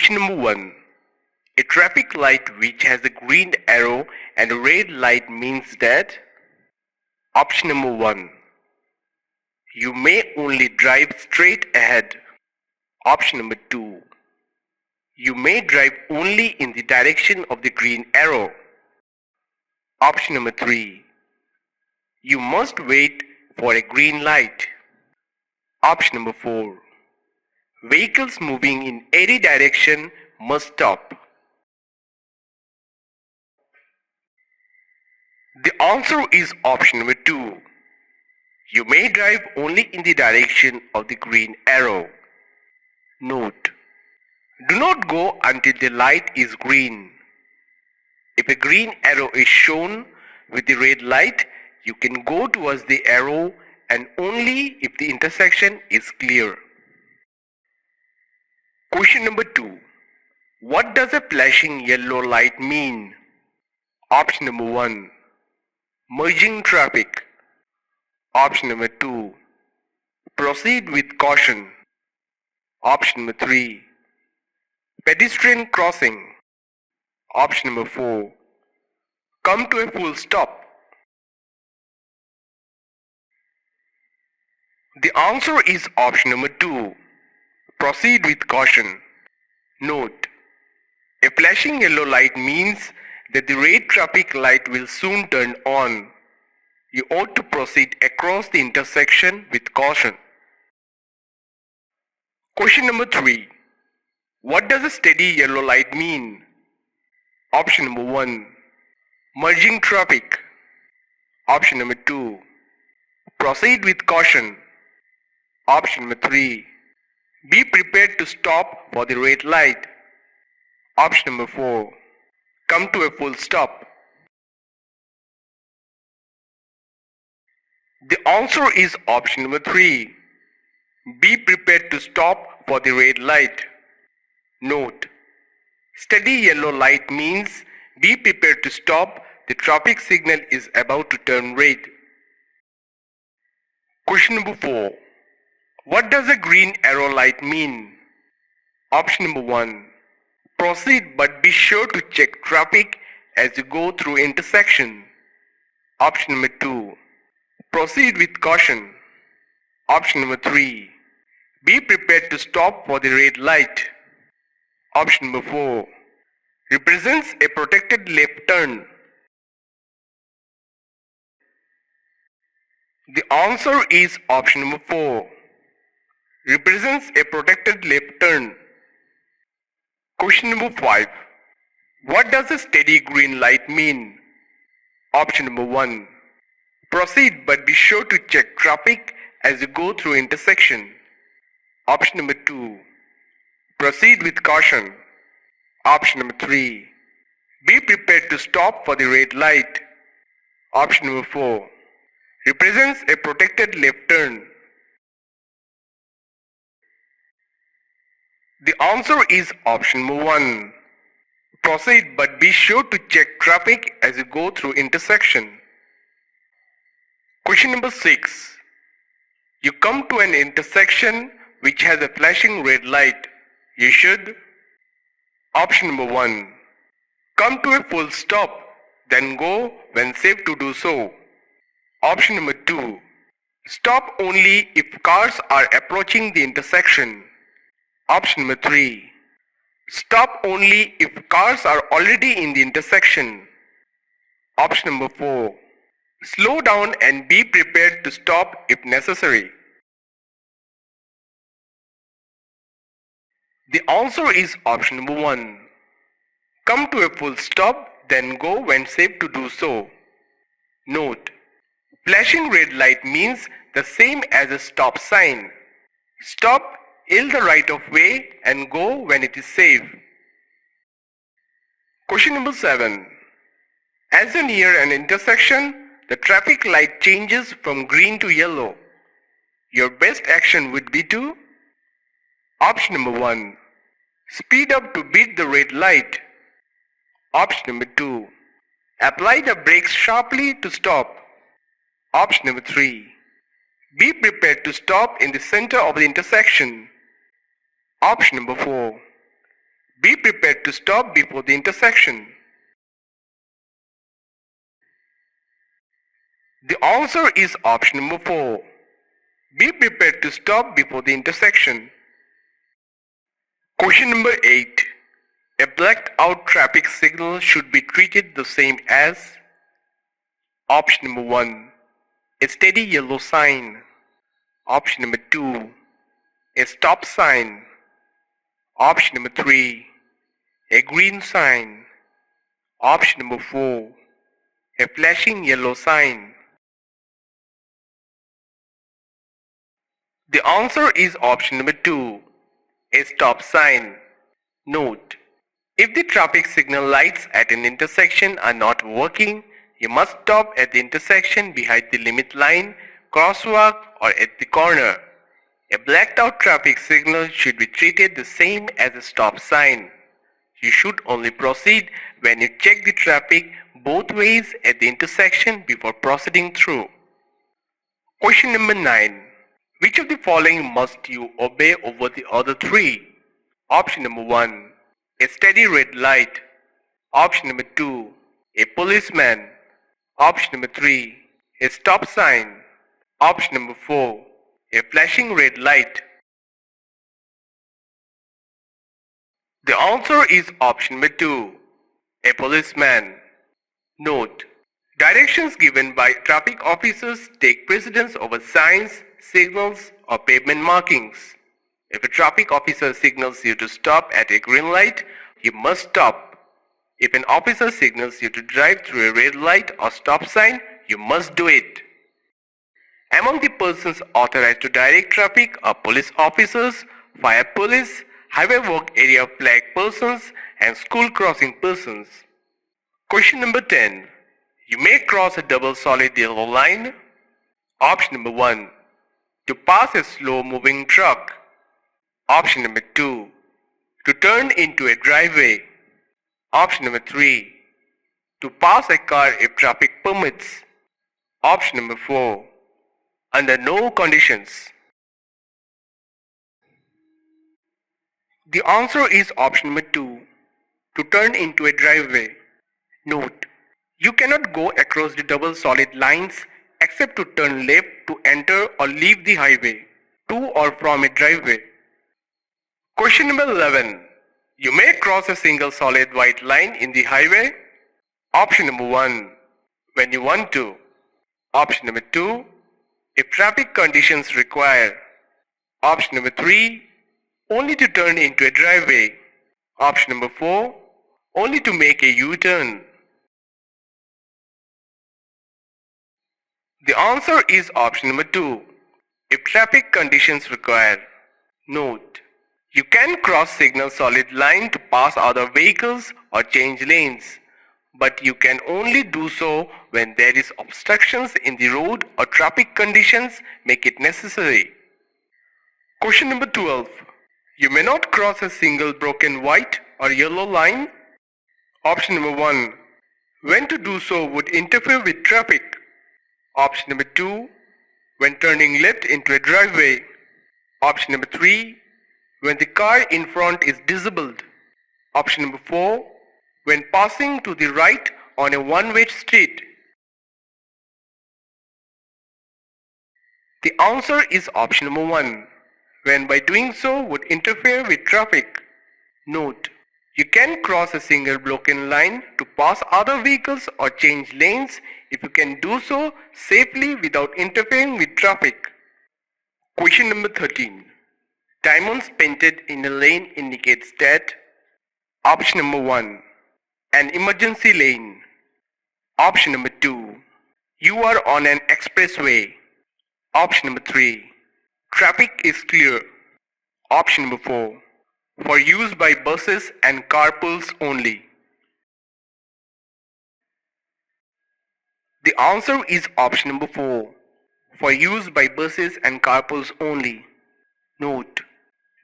Question number 1. A traffic light which has a green arrow and a red light means that. Option number 1. You may only drive straight ahead. Option number 2. You may drive only in the direction of the green arrow. Option number 3. You must wait for a green light. Option number 4. Vehicles moving in any direction must stop. The answer is option number 2. You may drive only in the direction of the green arrow. Note: do not go until the light is green. If a green arrow is shown with the red light, you can go towards the arrow and only if the intersection is clear. Question number 2. What does a flashing yellow light mean? Option number 1. Merging traffic. Option number 2. Proceed with caution. Option number 3. Pedestrian crossing. Option number 4. Come to a full stop. The answer is option number 2. Proceed with caution. Note: a flashing yellow light means that the red traffic light will soon turn on. You ought to proceed across the intersection with caution. Question number 3. What does a steady yellow light mean? Option number 1. Merging traffic. Option number 2. Proceed with caution. Option number 3. Be prepared to stop for the red light. Option number 4. Come to a full stop. The answer is option number 3. Be prepared to stop for the red light. Note: steady yellow light means be prepared to stop. The traffic signal is about to turn red. Question number 4. What does a green arrow light mean? Option number 1. Proceed but be sure to check traffic as you go through intersection. Option number 2. Proceed with caution. Option number 3. Be prepared to stop for the red light. Option number 4. Represents a protected left turn. The answer is option number 4. Represents a protected left turn. Question number 5. What does a steady green light mean? Option number 1. Proceed but be sure to check traffic as you go through intersection. Option number 2. Proceed with caution. Option number 3. Be prepared to stop for the red light. Option number 4. Represents a protected left turn. The answer is option number 1. Proceed but be sure to check traffic as you go through intersection. Question number 6. You come to an intersection which has a flashing red light. You should. Option number 1. Come to a full stop, then go when safe to do so. Option number 2. Stop only if cars are approaching the intersection. Option number 3. Stop only if cars are already in the intersection. Option number 4. Slow down and be prepared to stop if necessary. The answer is option number 1. Come to a full stop, then go when safe to do so. Note: flashing red light means the same as a stop sign. Stop, yield the right of way and go when it is safe. Question number 7. As you near an intersection, the traffic light changes from green to yellow. Your best action would be to. Option number 1. Speed up to beat the red light. Option number 2. Apply the brakes sharply to stop. Option number 3. Be prepared to stop in the center of the intersection. Option number 4. Be prepared to stop before the intersection. The answer is option number 4. Be prepared to stop before the intersection. Question number 8. A blacked out traffic signal should be treated the same as option number 1. A steady yellow sign. Option number 2. A stop sign. Option number 3. A green sign. Option number 4. A flashing yellow sign. The answer is option number 2. A stop sign. Note: if the traffic signal lights at an intersection are not working, you must stop at the intersection behind the limit line, crosswalk, or at the corner. A blacked out traffic signal should be treated the same as a stop sign. You should only proceed when you check the traffic both ways at the intersection before proceeding through. Question number 9. Which of the following must you obey over the other three? Option number 1. A steady red light. Option number 2. A policeman. Option number 3. A stop sign. Option number 4. A flashing red light. The answer is option number 2. A policeman. Note: directions given by traffic officers take precedence over signs, signals, or pavement markings. If a traffic officer signals you to stop at a green light, you must stop. If an officer signals you to drive through a red light or stop sign, you must do it. Among the persons authorized to direct traffic are police officers, fire police, highway work area flag persons, and school crossing persons. Question number 10. You may cross a double solid yellow line. Option number 1. To pass a slow moving truck. Option number 2. To turn into a driveway. Option number 3. To pass a car if traffic permits. Option number 4. Under no conditions. The answer is option number 2. To turn into a driveway. Note: you cannot go across the double solid lines except to turn left to enter or leave the highway, to or from a driveway. Question number 11. You may cross a single solid white line in the highway. Option number 1. When you want to. Option number 2. If traffic conditions require. Option number 3. Only to turn into a driveway. Option number 4. Only to make a U-turn. The answer is option number 2. If traffic conditions require. Note: you can cross signal solid line to pass other vehicles or change lanes, but you can only do so when there is obstructions in the road or traffic conditions make it necessary. Question number 12. You may not cross a single broken white or yellow line. Option number 1. When to do so would interfere with traffic. Option number 2. When turning left into a driveway. Option number 3. When the car in front is disabled. Option number 4. When passing to the right on a one-way street. The answer is option number 1. When by doing so would interfere with traffic. Note: you can cross a single broken line to pass other vehicles or change lanes if you can do so safely without interfering with traffic. Question number 13. Diamonds painted in a lane indicates that. Option number 1. An emergency lane. Option number 2. You are on an expressway. Option number 3. Traffic is clear. Option number 4. For use by buses and carpools only. The answer is option number 4. For use by buses and carpools only. Note: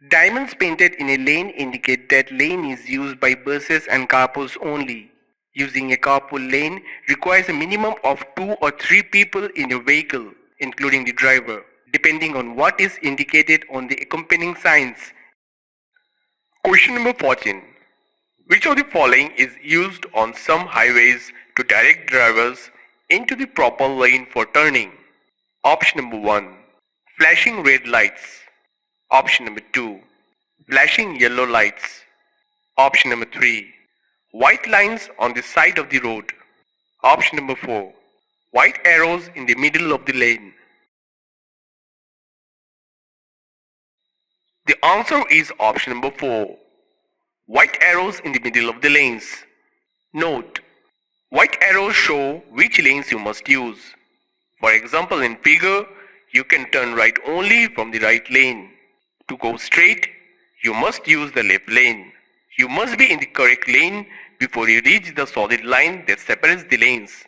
diamonds painted in a lane indicate that lane is used by buses and carpools only. Using a carpool lane requires a minimum of 2 or 3 people in a vehicle, including the driver, depending on what is indicated on the accompanying signs. Question number 14. Which of the following is used on some highways to direct drivers into the proper lane for turning? Option number 1. Flashing red lights. Option number 2. Flashing yellow lights. Option number 3. White lines on the side of the road. Option number 4. White arrows in the middle of the lane. The answer is option number 4. White arrows in the middle of the lanes. Note: white arrows show which lanes you must use. For example, in figure, you can turn right only from the right lane. To go straight, you must use the left lane. You must be in the correct lane before you reach the solid line that separates the lanes.